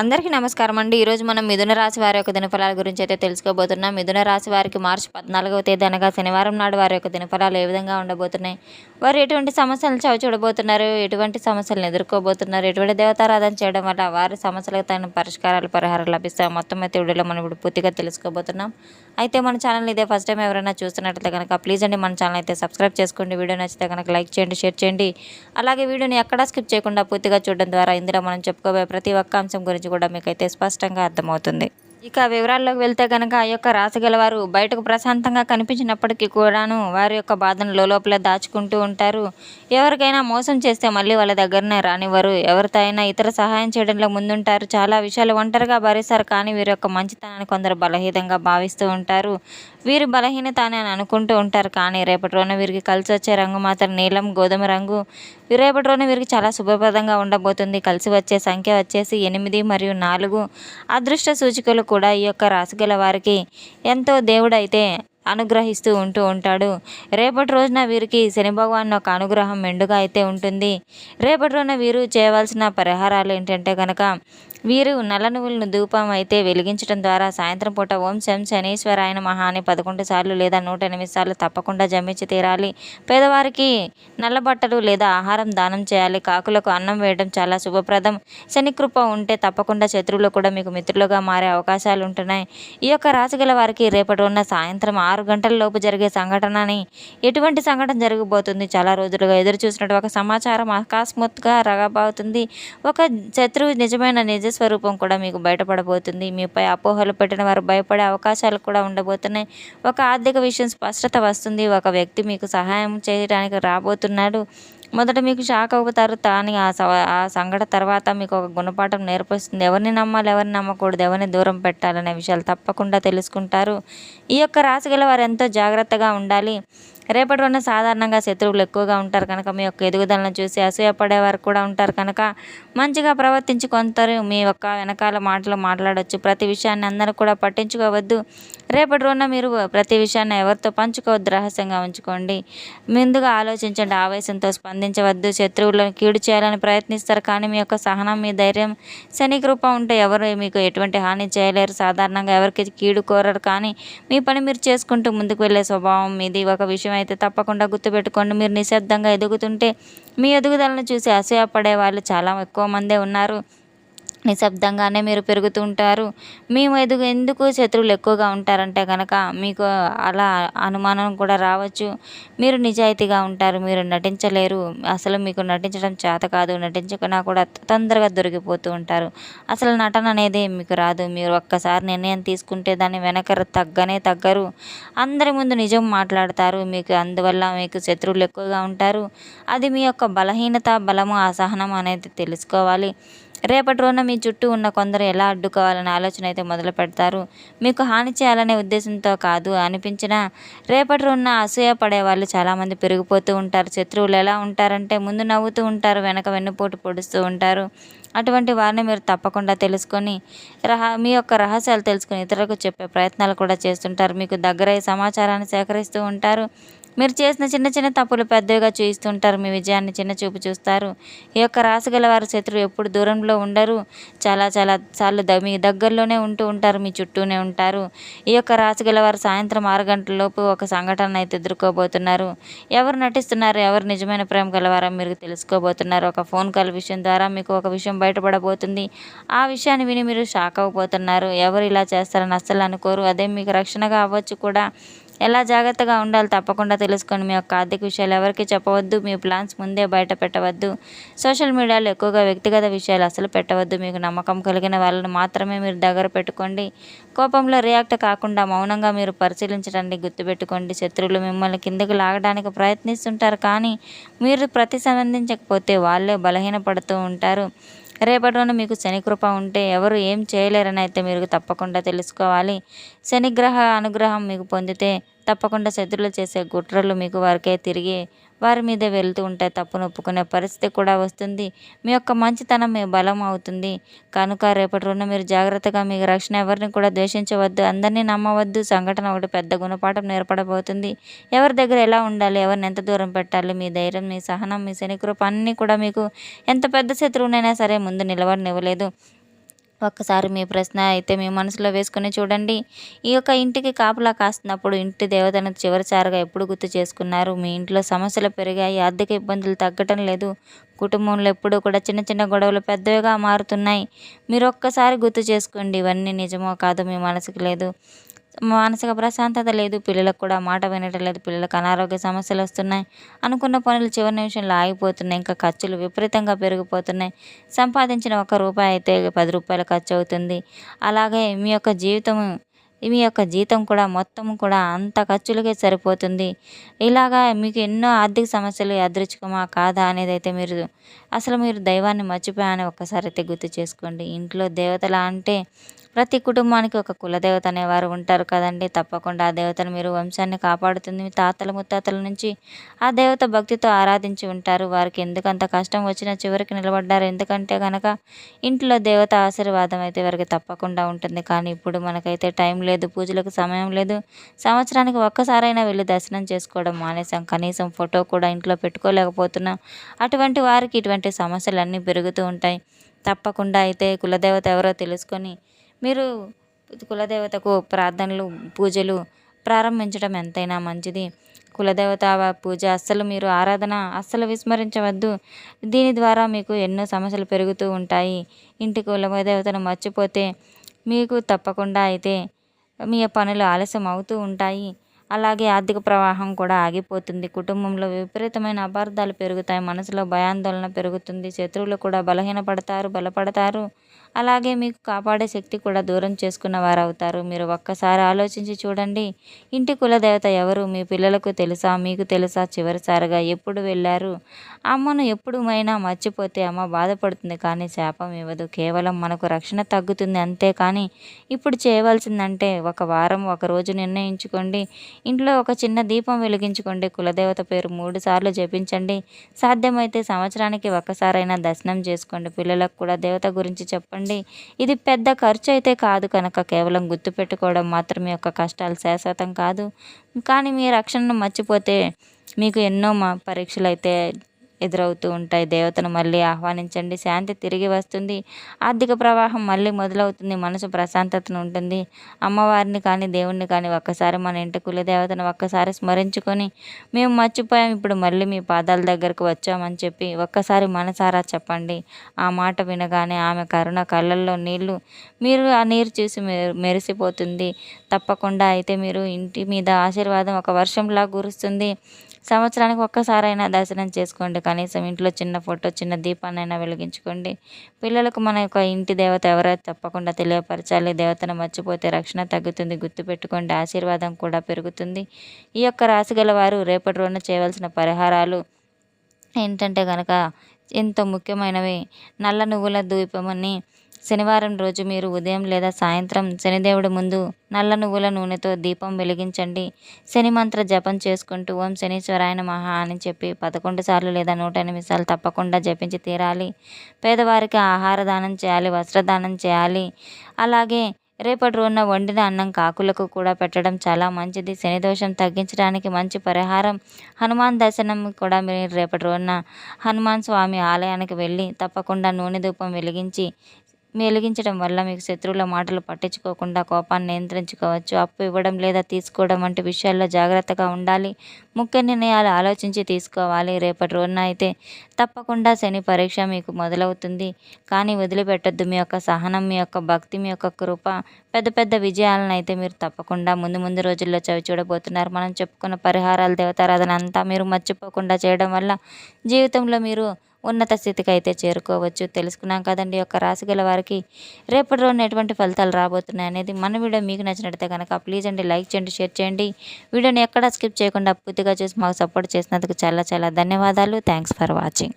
అందరికీ నమస్కారం అండి. ఈరోజు మనం మిథున రాశి వారి యొక్క దినఫలాల గురించి అయితే తెలుసుకోబోతున్నాం. మిథున రాశి వారికి మార్చి 14వ తేదీ అనగా శనివారం నాడు వారి యొక్క దినఫలాలు ఏ విధంగా ఉండబోతున్నాయి, వారు ఎటువంటి సమస్యలను చవిచూడబోతున్నారు, ఎటువంటి సమస్యలను ఎదుర్కోబోతున్నారు, ఎటువంటి దేవతారాధన చేయడం వల్ల వారి సమస్యలకు తగిన పరిష్కారాలు పరిహారాలు లభిస్తాయి, మొత్తం అయితే వీడియోలో మనం ఇప్పుడు పూర్తిగా తెలుసుకోబోతున్నాం. అయితే మన ఛానల్ ఇదే ఫస్ట్ టైం ఎవరైనా చూస్తున్నట్లయితే కనుక ప్లీజ్ అండి మన ఛానల్ అయితే సబ్స్క్రైబ్ చేసుకోండి. వీడియో నచ్చితే కనుక లైక్ చేయండి, షేర్ చేయండి. అలాగే వీడియోని ఎక్కడా స్కిప్ చేయకుండా పూర్తిగా చూడడం ద్వారా ఇందులో మనం చెప్పుకోబోయే ప్రతి ఒక్క అంశం గురించి కూడా మీకైతే స్పష్టంగా అర్థమవుతుంది. ఇక వివరాల్లోకి వెళ్తే కనుక ఆ యొక్క రాశి గలవారు బయటకు ప్రశాంతంగా కనిపించినప్పటికీ కూడాను వారి యొక్క బాధను లోపల దాచుకుంటూ ఉంటారు. ఎవరికైనా మోసం చేస్తే మళ్ళీ వాళ్ళ దగ్గరనే రానివ్వరు. ఎవరితో అయినా ఇతర సహాయం చేయడంలో ముందుంటారు. చాలా విషయాలు ఒంటరిగా భరిస్తారు. కానీ వీరి యొక్క మంచితనాన్ని కొందరు బలహీనంగా భావిస్తూ ఉంటారు. వీరి బలహీనత అని అనుకుంటూ ఉంటారు. కానీ రేపటి రోజున వీరికి కలిసి వచ్చే రంగు మాత్రం నీలం గోధుమ రంగు. రేపటి రోజున వీరికి చాలా శుభప్రదంగా ఉండబోతుంది. కలిసి వచ్చే సంఖ్య వచ్చేసి 8 మరియు 4. అదృష్ట సూచికలు కూడా ఈ యొక్క రాశి గల వారికి ఎంతో దేవుడైతే అనుగ్రహిస్తూ ఉంటాడు. రేపటి రోజున వీరికి శని భగవాన్ ఒక అనుగ్రహం మెండుగా అయితే ఉంటుంది. రేపటి రోజున వీరు చేయవలసిన పరిహారాలు ఏంటంటే కనుక వీరు నల్ల నువ్వులను ధూపం అయితే వెలిగించడం ద్వారా సాయంత్రం పూట ఓం శం శనీశ్వరాయ నమః అని 11 సార్లు లేదా 108 సార్లు తప్పకుండా జమించి తీరాలి. పేదవారికి నల్ల బట్టలు లేదా ఆహారం దానం చేయాలి. కాకులకు అన్నం వేయడం చాలా శుభప్రదం. శని కృప ఉంటే తప్పకుండా శత్రువులు కూడా మీకు మిత్రులుగా మారే అవకాశాలు ఉంటున్నాయి. ఈ యొక్క రాశి గల వారికి రేపటి ఉన్న సాయంత్రం 6 గంటల లోపు జరిగే సంఘటనని ఎటువంటి సంఘటన జరగబోతుంది, చాలా రోజులుగా ఎదురు చూసినట్టు ఒక సమాచారం అకస్మాత్తుగా రాబోతుంది. ఒక శత్రువు నిజ స్వరూపం కూడా మీకు బయటపడబోతుంది. మీపై అపోహలు పెట్టిన వారు భయపడే అవకాశాలు కూడా ఉండబోతున్నాయి. ఒక ఆర్థిక విషయం స్పష్టత వస్తుంది. ఒక వ్యక్తి మీకు సహాయం చేయడానికి రాబోతున్నాడు. మొదట మీకు షాక్ అవుతారు. కానీ ఆ సంఘటన తర్వాత మీకు ఒక గుణపాఠం నేర్పిస్తుంది. ఎవరిని నమ్మాలి, ఎవరిని నమ్మకూడదు, ఎవరిని దూరం పెట్టాలనే విషయాలు తప్పకుండా తెలుసుకుంటారు. ఈ యొక్క రాశి గల వారు ఎంతో జాగ్రత్తగా ఉండాలి. రేపటి రోజున సాధారణంగా శత్రువులు ఎక్కువగా ఉంటారు కనుక మీ యొక్క ఎదుగుదలను చూసి అసూయపడేవారు కూడా ఉంటారు కనుక మంచిగా ప్రవర్తించి కొందరు మీ యొక్క వెనకాల మాటలు మాట్లాడవచ్చు. ప్రతి విషయాన్ని అందరూ కూడా పట్టించుకోవద్దు. రేపటి రోజున మీరు ప్రతి విషయాన్ని ఎవరితో పంచుకోవద్దు, రహస్యంగా ఉంచుకోండి. ముందుగా ఆలోచించండి, ఆవేశంతో స్పందించవద్దు. శత్రువులను కీడు చేయాలని ప్రయత్నిస్తారు కానీ మీ యొక్క సహనం, మీ ధైర్యం, శని కృప ఉంటే ఎవరు మీకు ఎటువంటి హాని చేయలేరు. సాధారణంగా ఎవరికి కీడు కోరరు కానీ మీ పని మీరు చేసుకుంటూ ముందుకు వెళ్ళే స్వభావం మీది. ఒక విషయం అయితే తప్పకుండా గుర్తుపెట్టుకోండి, మీరు నిశ్శబ్దంగా ఎదుగుతుంటే మీ ఎదుగుదలను చూసి అసూయపడే వాళ్ళు చాలా ఎక్కువ మందే ఉన్నారు. నిశ్శబ్దంగానే మీరు పెరుగుతూ ఉంటారు. మేము ఎందుకు శత్రువులు ఎక్కువగా ఉంటారంటే కనుక మీకు అలా అనుమానం కూడా రావచ్చు. మీరు నిజాయితీగా ఉంటారు, మీరు నటించలేరు. అసలు మీకు నటించడం చేత కాదు. నటించకున్నా కూడా తొందరగా దొరికిపోతూ ఉంటారు. అసలు నటన అనేది మీకు రాదు. మీరు ఒక్కసారి నిర్ణయం తీసుకుంటే దాన్ని వెనక తగ్గరు. అందరి ముందు నిజం మాట్లాడతారు. అందువల్ల మీకు శత్రువులు ఎక్కువగా ఉంటారు. అది మీ యొక్క బలహీనత, బలము, అసహనం అనేది తెలుసుకోవాలి. రేపటి రోజున మీ చుట్టూ ఉన్న కొందరు ఎలా అడ్డుకోవాలనే ఆలోచన అయితే మొదలు పెడతారు. మీకు హాని చేయాలనే ఉద్దేశంతో కాదు అనిపించినా రేపటి రోజున అసూయ పడే వాళ్ళు చాలామంది పెరిగిపోతూ ఉంటారు. శత్రువులు ఎలా ఉంటారంటే ముందు నవ్వుతూ ఉంటారు, వెనక వెన్నుపోటు పొడుస్తూ ఉంటారు. అటువంటి వారిని మీరు తప్పకుండా తెలుసుకొని మీ యొక్క రహస్యాలు తెలుసుకొని ఇతరులకు చెప్పే ప్రయత్నాలు కూడా చేస్తుంటారు. మీకు దగ్గరై సమాచారాన్ని సేకరిస్తూ ఉంటారు. మీరు చేసిన చిన్న చిన్న తప్పులు పెద్దవిగా చూయిస్తుంటారు. మీ విజయాన్ని చిన్న చూపు చూస్తారు. ఈ యొక్క రాశి గల వారి శత్రువు ఎప్పుడు దూరంలో ఉండరు. చాలా సార్లు మీ దగ్గరలోనే ఉంటూ ఉంటారు, మీ చుట్టూనే ఉంటారు. ఈ యొక్క రాశి గల వారు సాయంత్రం 6 గంటల లోపు ఒక సంఘటన అయితే ఎదుర్కోబోతున్నారు. ఎవరు నటిస్తున్నారు, ఎవరు నిజమైన ప్రేమ గలవారో మీరు తెలుసుకోబోతున్నారు. ఒక ఫోన్ కాల్ విషయం ద్వారా మీకు ఒక విషయం బయటపడబోతుంది. ఆ విషయాన్ని విని మీరు షాక్ అవ్వబోతున్నారు. ఎవరు ఇలా చేస్తారని అస్సలు అనుకోరు. అదే మీకు రక్షణగా అవ్వచ్చు కూడా. ఎలా జాగ్రత్తగా ఉండాలి తప్పకుండా తెలుసుకొని మీ యొక్క ఆర్థిక విషయాలు ఎవరికి చెప్పవద్దు. మీ ప్లాన్స్ ముందే బయట పెట్టవద్దు. సోషల్ మీడియాలో ఎక్కువగా వ్యక్తిగత విషయాలు అసలు పెట్టవద్దు. మీకు నమ్మకం కలిగిన వాళ్ళని మాత్రమే మీరు దగ్గర పెట్టుకోండి. కోపంలో రియాక్ట్ కాకుండా మౌనంగా మీరు పరిశీలించడాన్ని గుర్తుపెట్టుకోండి. శత్రువులు మిమ్మల్ని కిందకి లాగడానికి ప్రయత్నిస్తుంటారు కానీ మీరు ప్రతిస్పందించకపోతే వాళ్ళే బలహీనపడుతూ ఉంటారు. రేపటి రోజున మీకు శని కృప ఉంటే ఎవరు ఏం చేయలేరని అయితే మీరు తప్పకుండా తెలుసుకోవాలి. శనిగ్రహ అనుగ్రహం మీకు పొందితే తప్పకుండా శత్రువులు చేసే కుట్రలు మీకు వారికే తిరిగి వారి మీదే వెళ్తూ ఉంటాయి. తప్పును ఒప్పుకునే పరిస్థితి కూడా వస్తుంది. మీ యొక్క మంచితనం మీ బలం అవుతుంది. కనుక రేపటి రోజున మీరు జాగ్రత్తగా మీ రక్షణ ఎవరిని కూడా ద్వేషించవద్దు, అందరినీ నమ్మవద్దు. సంఘటన ఒకటి పెద్ద గుణపాఠం నేర్పడబోతుంది. ఎవరి దగ్గర ఎలా ఉండాలి, ఎవరిని ఎంత దూరం పెట్టాలి, మీ ధైర్యం, మీ సహనం, మీ శనికృప అన్నీ కూడా మీకు ఎంత పెద్ద శత్రువునైనా సరే ముందు నిలవనివ్వలేదు. ఒక్కసారి మీ ప్రశ్న అయితే మీ మనసులో వేసుకొని చూడండి. ఈ యొక్క ఇంటికి కాపలా కాస్తున్నప్పుడు ఇంటి దేవతను చివరిసారిగా ఎప్పుడు గుర్తు చేసుకున్నారు? మీ ఇంట్లో సమస్యలు పెరిగాయి, ఆర్థిక ఇబ్బందులు తగ్గటం లేదు, కుటుంబంలో ఎప్పుడూ కూడా చిన్న చిన్న గొడవలు పెద్దవిగా మారుతున్నాయి. మీరు ఒక్కసారి గుర్తు చేసుకోండి. ఇవన్నీ నిజమో కాదో మీ మనసుకు లేదు. మానసిక ప్రశాంతత లేదు, పిల్లలకు కూడా మాట వినటం లేదు, పిల్లలకు అనారోగ్య సమస్యలు వస్తున్నాయి, అనుకున్న పనులు చివరి నిమిషంలో ఆగిపోతున్నాయి, ఇంకా ఖర్చులు విపరీతంగా పెరిగిపోతున్నాయి. సంపాదించిన ఒక్క రూపాయి అయితే 10 రూపాయలు ఖర్చు అవుతుంది. అలాగే మీ యొక్క జీతం కూడా మొత్తం కూడా అంత ఖర్చులకే సరిపోతుంది. ఇలాగా మీకు ఎన్నో ఆర్థిక సమస్యలు యాదృచ్ఛికమా కాదా అనేదైతే మీరు దైవాన్ని మర్చిపోయారని ఒక్కసారి అయితే గుర్తు చేసుకోండి. ఇంట్లో దేవతల అంటే ప్రతి కుటుంబానికి ఒక కులదేవత అనేవారు ఉంటారు కదండీ! తప్పకుండా ఆ దేవతను మీరు వంశాన్ని కాపాడుతుంది. మీ తాతల ముత్తాతల నుంచి ఆ దేవత భక్తితో ఆరాధించి ఉంటారు. వారికి ఎందుకంత కష్టం వచ్చినా చివరికి నిలబడ్డారు. ఎందుకంటే గనక ఇంట్లో దేవత ఆశీర్వాదం అయితే వారికి తప్పకుండా ఉంటుంది. కానీ ఇప్పుడు మనకైతే టైం లేదు, పూజలకు సమయం లేదు. సంవత్సరానికి ఒక్కసారైనా వెళ్ళి దర్శనం చేసుకోవడం మానేసాం. కనీసం ఫోటో కూడా ఇంట్లో పెట్టుకోలేకపోతున్నాం. అటువంటి వారికి ఇటువంటి సమస్యలన్నీ పెరుగుతూ ఉంటాయి. తప్పకుండా అయితే కులదేవత ఎవరో తెలుసుకొని మీరు కులదేవతకు ప్రార్థనలు, పూజలు ప్రారంభించడం ఎంతైనా మంచిది. కులదేవత పూజ మీరు ఆరాధన అస్సలు విస్మరించవద్దు. దీని ద్వారా మీకు ఎన్నో సమస్యలు పెరుగుతూ ఉంటాయి. ఇంటి కులదేవతను మర్చిపోతే మీకు తప్పకుండా అయితే మీ పనులు ఆలస్యం అవుతూ ఉంటాయి. అలాగే ఆర్థిక ప్రవాహం కూడా ఆగిపోతుంది. కుటుంబంలో విపరీతమైన అపార్థాలు పెరుగుతాయి. మనసులో భయాందోళన పెరుగుతుంది. శత్రువులు కూడా బలపడతారు. అలాగే మీకు కాపాడే శక్తి కూడా దూరం చేసుకున్న వారవుతారు. మీరు ఒక్కసారి ఆలోచించి చూడండి. ఇంటి కులదేవత ఎవరు? మీ పిల్లలకు తెలుసా? మీకు తెలుసా? చివరిసారిగా ఎప్పుడు వెళ్ళారు? అమ్మను ఎప్పుడుమైనా మర్చిపోతే అమ్మ బాధపడుతుంది, కానీ శాపం ఇవ్వదు. కేవలం మనకు రక్షణ తగ్గుతుంది అంతే. కానీ ఇప్పుడు చేయవలసిందంటే ఒక వారం, ఒక రోజు నిర్ణయించుకోండి. ఇంట్లో ఒక చిన్న దీపం వెలిగించుకోండి. కులదేవత పేరు 3 సార్లు జపించండి. సాధ్యమైతే సంవత్సరానికి ఒక్కసారైనా దర్శనం చేసుకోండి. పిల్లలకు కూడా దేవత గురించి చెప్పండి. ఇది పెద్ద ఖర్చు అయితే కాదు కనుక కేవలం గుర్తుపెట్టుకోవడం మాత్రమే. యొక్క కష్టాలు శాశ్వతం కాదు. కానీ మీ రక్షణను మర్చిపోతే మీకు ఎన్నో పరీక్షలు అయితే ఎదురవుతూ ఉంటాయి. దేవతను మళ్ళీ ఆహ్వానించండి. శాంతి తిరిగి వస్తుంది. ఆర్థిక ప్రవాహం మళ్ళీ మొదలవుతుంది. మనసు ప్రశాంతతను ఉంటుంది. అమ్మవారిని కానీ దేవుణ్ణి కానీ ఒక్కసారి మన ఇంటి కులదేవతను ఒక్కసారి స్మరించుకొని మేము మర్చిపోయాం, ఇప్పుడు మళ్ళీ మీ పాదాల దగ్గరకు వచ్చామని చెప్పి ఒక్కసారి మనసారా చెప్పండి. ఆ మాట వినగానే ఆమె కరుణ కళ్ళల్లో నీళ్లు, మీరు ఆ నీరు చూసి మెరిసిపోతుంది. తప్పకుండా అయితే మీరు ఇంటి మీద ఆశీర్వాదం ఒక వర్షంలా కురుస్తుంది. సంవత్సరానికి ఒక్కసారైనా దర్శనం చేసుకోండి. కనీసం ఇంట్లో చిన్న ఫోటో, చిన్న దీపాన్నైనా వెలిగించుకోండి. పిల్లలకు మన యొక్క ఇంటి దేవత ఎవరో తప్పకుండా తెలియపరచాలి. దేవతను మర్చిపోతే రక్షణ తగ్గుతుంది. గుర్తుపెట్టుకోండి, ఆశీర్వాదం కూడా పెరుగుతుంది. ఈ యొక్క రాశి గల వారు రేపటి రోజున చేయవలసిన పరిహారాలు ఏంటంటే గనక ఎంతో ముఖ్యమైనవి. నల్ల నువ్వుల ధూపమని శనివారం రోజు మీరు ఉదయం లేదా సాయంత్రం శనిదేవుడి ముందు నల్ల నువ్వుల నూనెతో దీపం వెలిగించండి. శని మంత్ర జపం చేసుకుంటూ ఓం శనీశ్వరాయ నమః అని చెప్పి 11 సార్లు లేదా 108 సార్లు తప్పకుండా జపించి తీరాలి. పేదవారికి ఆహార దానం చేయాలి, వస్త్రదానం చేయాలి. అలాగే రేపటి రోజున వండిన అన్నం కాకులకు కూడా పెట్టడం చాలా మంచిది. శని దోషం తగ్గించడానికి మంచి పరిహారం హనుమాన్ దర్శనం కూడా. మీరు రేపటి రోజున హనుమాన్ స్వామి ఆలయానికి వెళ్ళి తప్పకుండా నూనె ధూపం వెలిగించడం వల్ల మీకు శత్రువుల మాటలు పట్టించుకోకుండా కోపాన్ని నియంత్రించుకోవచ్చు. అప్పు ఇవ్వడం లేదా తీసుకోవడం వంటి విషయాల్లో జాగ్రత్తగా ఉండాలి. ముఖ్య నిర్ణయాలు ఆలోచించి తీసుకోవాలి. రేపటి రోజున అయితే తప్పకుండా శని పరీక్ష మీకు మొదలవుతుంది. కానీ వదిలిపెట్టొద్దు. మీ యొక్క సహనం, మీ యొక్క భక్తి, మీ యొక్క కృప పెద్ద పెద్ద విజయాలను అయితే మీరు తప్పకుండా ముందు రోజుల్లో చూడబోతున్నారు. మనం చెప్పుకున్న పరిహారాలు, దేవతారాధన అంతా మీరు మర్చిపోకుండా చేయడం వల్ల జీవితంలో మీరు ఉన్నత స్థితికి అయితే చేరుకోవచ్చు. తెలుసుకున్నాం కదండి యొక్క రాశి గల వారికి రేపటి రోజున ఎటువంటి ఫలితాలు రాబోతున్నాయి అనేది. మన వీడియో మీకు నచ్చినట్లయితే కనుక ప్లీజ్ అండి లైక్ చేయండి, షేర్ చేయండి. వీడియోని ఎక్కడా స్కిప్ చేయకుండా పూర్తిగా చూసి మాకు సపోర్ట్ చేసినందుకు చాలా చాలా ధన్యవాదాలు. Thanks for watching.